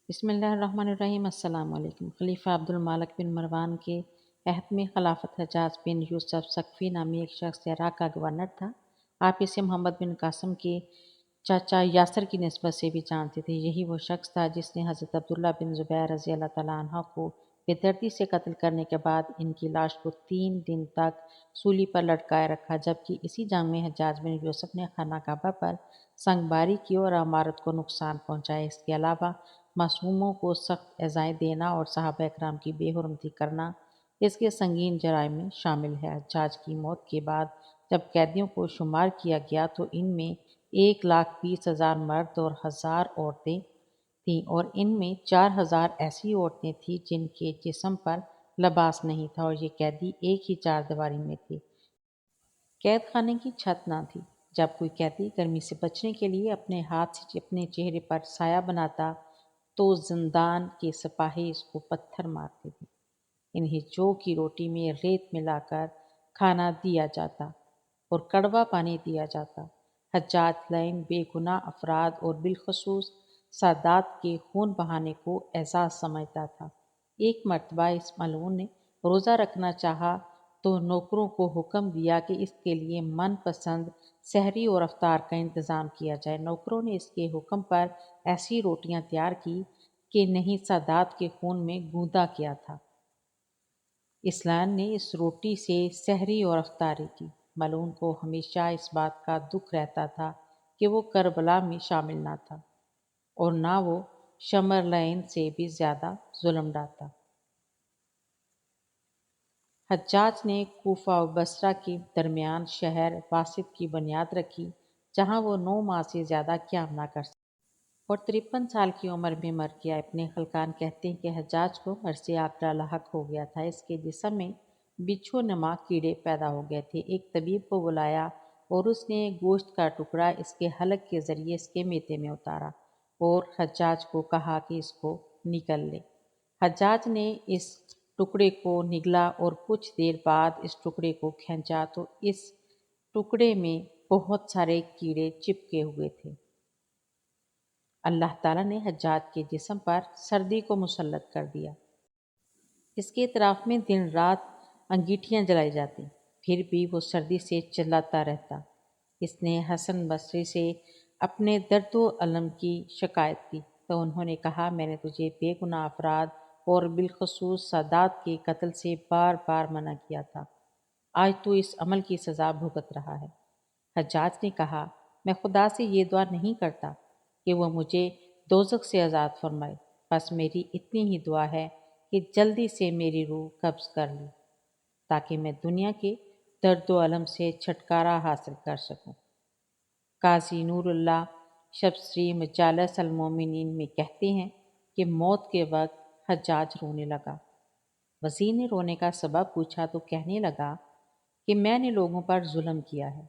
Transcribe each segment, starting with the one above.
बिस्मिल्लाहिर्रहमानिर्रहीम। अस्सलाम वालेकुम। खलीफा अब्दुल मालिक बिन मरवान के अहद में खिलाफत हज्जाज बिन यूसुफ सकफ़ी नामी एक शख्स इराक़ का गवर्नर था। आप इसे मोहम्मद बिन कासिम के चाचा यासर की निस्बत से भी जानते थे। यही वो शख्स था जिसने हज़रत अब्दुल्ला बिन ज़ुबैर रज़ी अल्लाह तआला अन्हु को बेदर्दी से कत्ल करने के बाद इनकी लाश को 3 दिन तक सूली पर लटकाए रखा, जबकि इसी जंग में हज्जाज बिन यूसुफ ने खाना काबा पर संगबारी की और इमारत को नुकसान पहुँचाया। इसके अलावा मासूमों को सख्त एज़ाएँ देना और सहाबा इकराम की बेहुरमती करना इसके संगीन जराइम में शामिल है। हज्जाज की मौत के बाद जब कैदियों को शुमार किया गया तो इनमें 1,20,000 मर्द और 1,000 औरतें थीं, और इनमें 4,000 ऐसी औरतें थीं जिनके जिस्म पर लिबास नहीं था, और ये कैदी एक ही चारदीवारी में थे। कैद खाने की छत न थी। जब कोई कैदी गर्मी से बचने के लिए अपने हाथ से अपने चेहरे पर साया बनाता तो जिंदान के सिपाही इसको पत्थर मारते थे। इन्हें जौ की रोटी में रेत मिलाकर खाना दिया जाता और कड़वा पानी दिया जाता। हज्जाज लैन बेगुनाह अफराद और बिलखसूस सादात के खून बहाने को एजाज समझता था। एक मर्तबा इस मलऊन ने रोज़ा रखना चाहा तो नौकरों को हुक्म दिया कि इसके लिए मनपसंद सहरी और अफ्तार का इंतज़ाम किया जाए। नौकरों ने इसके हुक्म पर ऐसी रोटियां तैयार की कि नहीं सादात के खून में गूंदा किया था। इस्लाम ने इस रोटी से सहरी और अफ्तारी की। मलून को हमेशा इस बात का दुख रहता था कि वो करबला में शामिल ना था और ना वो शमरलैन से भी ज़्यादा जुल्म डालता। हज्जाज ने कूफा और बसरा के दरमियान शहर वासित की बुनियाद रखी, जहाँ वो 9 माह से ज़्यादा क़याम ना कर सके और 53 साल की उम्र में मर गया। इब्ने खलकान कहते हैं कि हज्जाज को मर्ज़ आतरा लाहक हो गया था। इसके जिस्म में बिच्छू नुमा कीड़े पैदा हो गए थे। एक तबीब को बुलाया और उसने गोश्त का टुकड़ा इसके हलक के ज़रिए इसके मेदे में उतारा और हज्जाज को कहा कि इसको निगल ले। हज्जाज ने इस टुकड़े को निगला और कुछ देर बाद इस टुकड़े को खींचा तो इस टुकड़े में बहुत सारे कीड़े चिपके हुए थे। अल्लाह ताला ने हज्जाज के जिस्म पर सर्दी को मुसल्लत कर दिया। इसके इतराफ़ में दिन रात अंगीठियाँ जलाई जाती, फिर भी वो सर्दी से चिल्लाता रहता। इसने हसन बसरी से अपने दर्दो अलम की शिकायत की तो उन्होंने कहा, मैंने तुझे बेगुनाह अफराद और बिलखसूस सादात के कत्ल से बार बार मना किया था। आज तो इस अमल की सज़ा भुगत रहा है। हज्जाज ने कहा, मैं खुदा से ये दुआ नहीं करता कि वह मुझे दोज़ख से आज़ाद फरमाए, बस मेरी इतनी ही दुआ है कि जल्दी से मेरी रूह कब्ज़ कर ले ताकि मैं दुनिया के दर्द व अलम से छुटकारा हासिल कर सकूं। काजी नूरुल्लाह शब्सरी मजालस अल मोमिनीन में कहते हैं कि मौत के वक्त हज्जाज रोने लगा। वज़ीर ने रोने का सबब पूछा तो कहने लगा कि मैंने लोगों पर जुल्म किया है,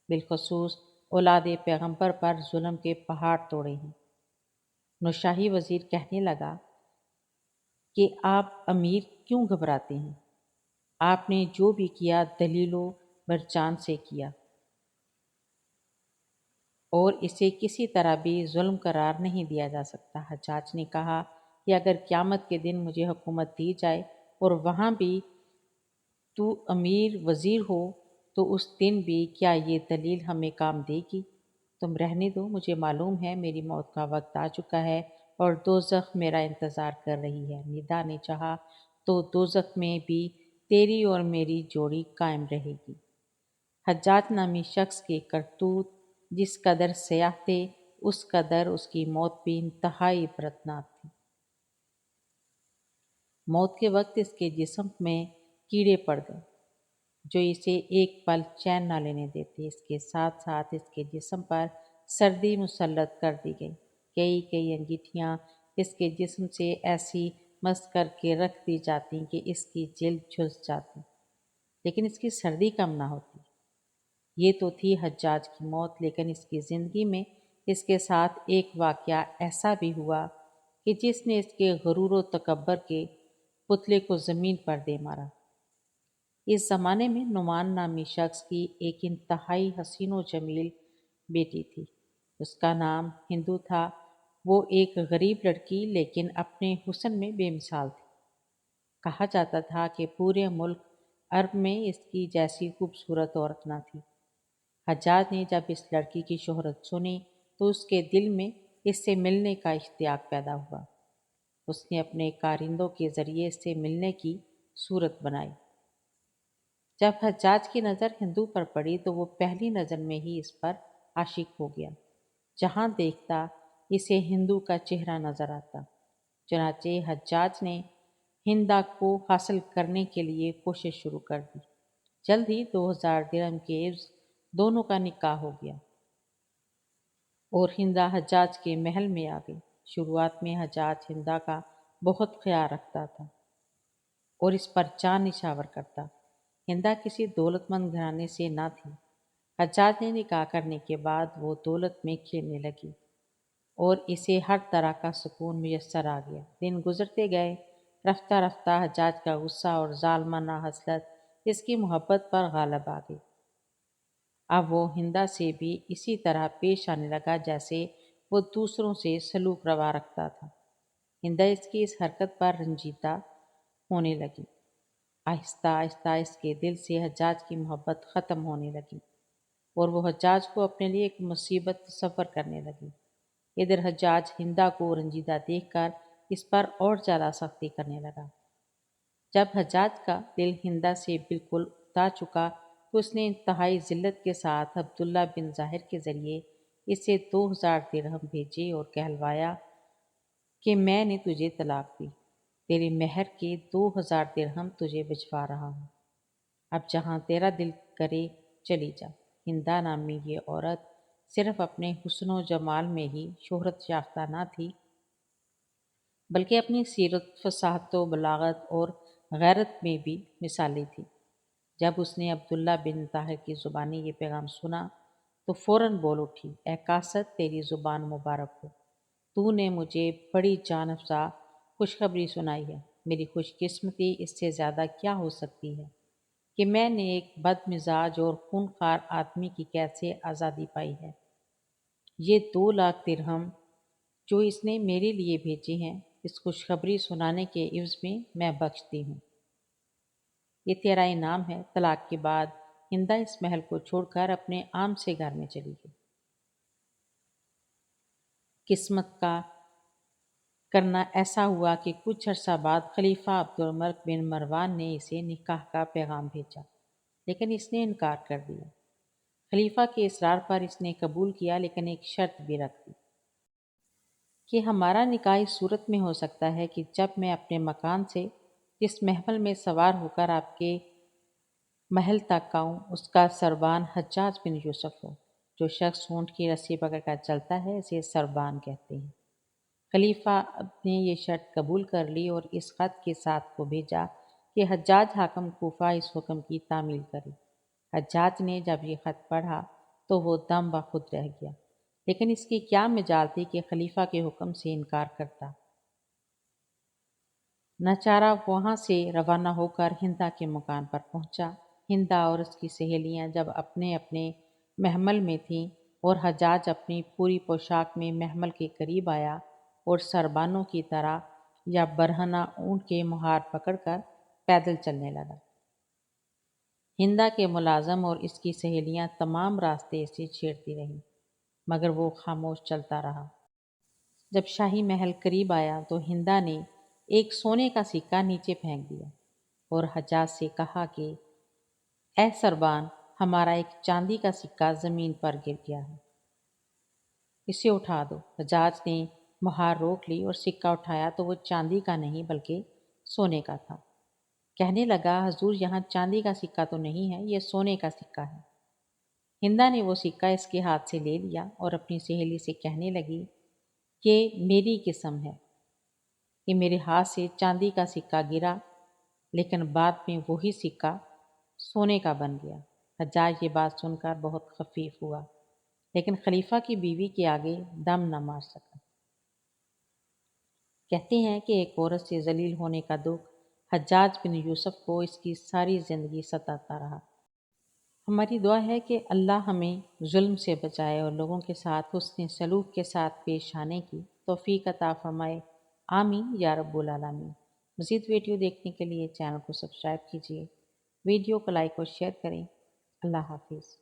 बिलखसूस औलाद पैगंबर पर जुल्म के पहाड़ तोड़े हैं। नौशाही वज़ीर कहने लगा कि आप अमीर क्यों घबराते हैं? आपने जो भी किया दलीलो बरचान से किया और इसे किसी तरह भी जुल्म करार नहीं दिया जा सकता। हज्जाज ने कहा कि अगर क़यामत के दिन मुझे हुकूमत दी जाए और वहाँ भी तू अमीर वज़ीर हो तो उस दिन भी क्या ये दलील हमें काम देगी? तुम रहने दो, मुझे मालूम है मेरी मौत का वक्त आ चुका है और दोज़ख मेरा इंतज़ार कर रही है। निदा ने चाहा तो दोज़ख में भी तेरी और मेरी जोड़ी कायम रहेगी। हज्जाज नामी शख्स के करतूत जिस कदर स्याह थे, उस कदर उसकी मौत भी इंतहाई इबरतनाक थी। मौत के वक्त इसके जिस्म में कीड़े पड़ गए जो इसे एक पल चैन न लेने देते। इसके साथ साथ इसके जिस्म पर सर्दी मुसल्लत कर दी गई। कई कई अंगीठियाँ इसके जिस्म से ऐसी मस करके रख दी जाती कि इसकी जिल्द झुलस जाती, लेकिन इसकी सर्दी कम ना होती। ये तो थी हज्जाज की मौत, लेकिन इसकी ज़िंदगी में इसके साथ एक वाक़या ऐसा भी हुआ कि जिसने इसके गुरूर व तकब्बर के पुतले को ज़मीन पर दे मारा। इस ज़माने में नुमान नामी शख्स की एक इंतहाई हसीन व जमील बेटी थी। उसका नाम हिंदू था। وہ ایک غریب لڑکی لیکن اپنے حسن میں بے مثال تھی۔ کہا جاتا تھا کہ پورے ملک عرب میں اس کی جیسی خوبصورت عورت نہ تھی۔ حجاج نے جب اس لڑکی کی شہرت سنی تو اس کے دل میں اس سے ملنے کا اشتیاق پیدا ہوا۔ اس نے اپنے کارندوں کے ذریعے اس سے ملنے کی صورت بنائی۔ جب حجاج کی نظر ہندو پر پڑی تو وہ پہلی نظر میں ہی اس پر عاشق ہو گیا۔ جہاں دیکھتا اسے ہندو کا چہرہ نظر آتا۔ چنانچہ حجاج نے ہندا کو حاصل کرنے کے لیے کوشش شروع کر دی۔ جلد ہی 2000 درہم کے عوض دونوں کا نکاح ہو گیا اور ہندا حجاج کے محل میں آ گئی۔ شروعات میں حجاج ہندا کا بہت خیال رکھتا تھا اور اس پر جان نشاور کرتا۔ ہندا کسی دولت مند گھرانے سے نہ تھی۔ حجاج نے نکاح کرنے کے بعد وہ دولت میں کھیلنے لگی اور اسے ہر طرح کا سکون میسر آ گیا۔ دن گزرتے گئے، رفتہ رفتہ حجاج کا غصہ اور ظالمانہ حسرت اس کی محبت پر غالب آ گئی۔ اب وہ ہندا سے بھی اسی طرح پیش آنے لگا جیسے وہ دوسروں سے سلوک روا رکھتا تھا۔ ہندا اس کی اس حرکت پر رنجیدہ ہونے لگی۔ آہستہ آہستہ اس کے دل سے حجاج کی محبت ختم ہونے لگی اور وہ حجاج کو اپنے لیے ایک مصیبت تصور کرنے لگی۔ ادھر حجاج ہندا کو رنجیدہ دیکھ کر اس پر اور زیادہ سختی کرنے لگا۔ جب حجاج کا دل ہندا سے بالکل اکتا چکا تو اس نے انتہائی ذلت کے ساتھ عبداللہ بن ظاہر کے ذریعے اسے 2000 درہم بھیجے اور کہلوایا کہ میں نے تجھے طلاق دی، تیرے مہر کے 2000 درہم تجھے بھجوا رہا ہوں، اب جہاں تیرا دل کرے چلی جا۔ ہندا نامی یہ عورت صرف اپنے حسن و جمال میں ہی شہرت یافتہ نہ تھی بلکہ اپنی سیرت فصاحت و بلاغت اور غیرت میں بھی مثالی تھی۔ جب اس نے عبداللہ بن طاہر کی زبانی یہ پیغام سنا تو فوراً بول اٹھی، اے قاصد، تیری زبان مبارک ہو، تو نے مجھے بڑی جان افزا خوشخبری سنائی ہے۔ میری خوش قسمتی اس سے زیادہ کیا ہو سکتی ہے کہ میں نے ایک بد مزاج اور خونخوار آدمی کی قید سے آزادی پائی ہے۔ یہ 2 لاکھ درہم جو اس نے میرے لیے بھیجے ہیں، اس خوشخبری سنانے کے عوض میں بخشتی ہوں۔ یہ تیرا انعام ہے۔ طلاق کے بعد ہندا اس محل کو چھوڑ کر اپنے عام سے گھر میں چلی گئی۔ قسمت کا کرنا ایسا ہوا کہ کچھ عرصہ بعد خلیفہ عبد الملک بن مروان نے اسے نکاح کا پیغام بھیجا، لیکن اس نے انکار کر دیا۔ خلیفہ کے اصرار پر اس نے قبول کیا، لیکن ایک شرط بھی رکھ دی کہ ہمارا نکاح اس صورت میں ہو سکتا ہے کہ جب میں اپنے مکان سے جس محمل میں سوار ہو کر آپ کے محل تک آؤں اس کا سربان حجاج بن یوسف ہو۔ جو شخص اونٹ کی رسی پکڑ کر چلتا ہے اسے سربان کہتے ہیں۔ خلیفہ نے یہ شرط قبول کر لی اور اس خط کے ساتھ کو بھیجا کہ حجاج حاکم کوفہ اس حکم کی تعمیل کرے۔ حجاج نے جب یہ خط پڑھا تو وہ دم بخود رہ گیا، لیکن اس کی کیا مجال تھی کہ خلیفہ کے حکم سے انکار کرتا۔ ناچارہ وہاں سے روانہ ہو کر ہندا کے مکان پر پہنچا۔ ہندا اور اس کی سہیلیاں جب اپنے اپنے محمل میں تھیں اور حجاج اپنی پوری پوشاک میں محمل کے قریب آیا اور سربانوں کی طرح یا برہنہ اونٹ کے مہار پکڑ کر پیدل چلنے لگا۔ ہندا کے ملازم اور اس کی سہیلیاں تمام راستے سے چھیڑتی رہیں مگر وہ خاموش چلتا رہا۔ جب شاہی محل قریب آیا تو ہندا نے ایک سونے کا سکہ نیچے پھینک دیا اور حجاج سے کہا کہ اے سربان، ہمارا ایک چاندی کا سکہ زمین پر گر گیا ہے، اسے اٹھا دو۔ حجاج نے مہار روک لی اور سکہ اٹھایا تو وہ چاندی کا نہیں بلکہ سونے کا تھا۔ کہنے لگا، حضور، یہاں چاندی کا سکہ تو نہیں ہے، یہ سونے کا سکہ ہے۔ ہندا نے وہ سکہ اس کے ہاتھ سے لے لیا اور اپنی سہیلی سے کہنے لگی کہ میری قسم ہے کہ میرے ہاتھ سے چاندی کا سکہ گرا لیکن بعد میں وہی سکہ سونے کا بن گیا۔ حجاج یہ بات سن کر بہت خفیف ہوا لیکن خلیفہ کی بیوی کے آگے دم نہ مار سکا۔ کہتے ہیں کہ ایک عورت سے ذلیل ہونے کا دکھ حجاج بن یوسف کو اس کی ساری زندگی ستاتا رہا۔ ہماری دعا ہے کہ اللہ ہمیں ظلم سے بچائے اور لوگوں کے ساتھ حسن سلوک کے ساتھ پیش آنے کی तौफीक अता फरमाए। आमीन या रब्बुल आलमीन। मज़ीद वीडियो देखने के लिए चैनल को सब्सक्राइब कीजिए, वीडियो को लाइक और शेयर करें। अल्लाह हाफिज़।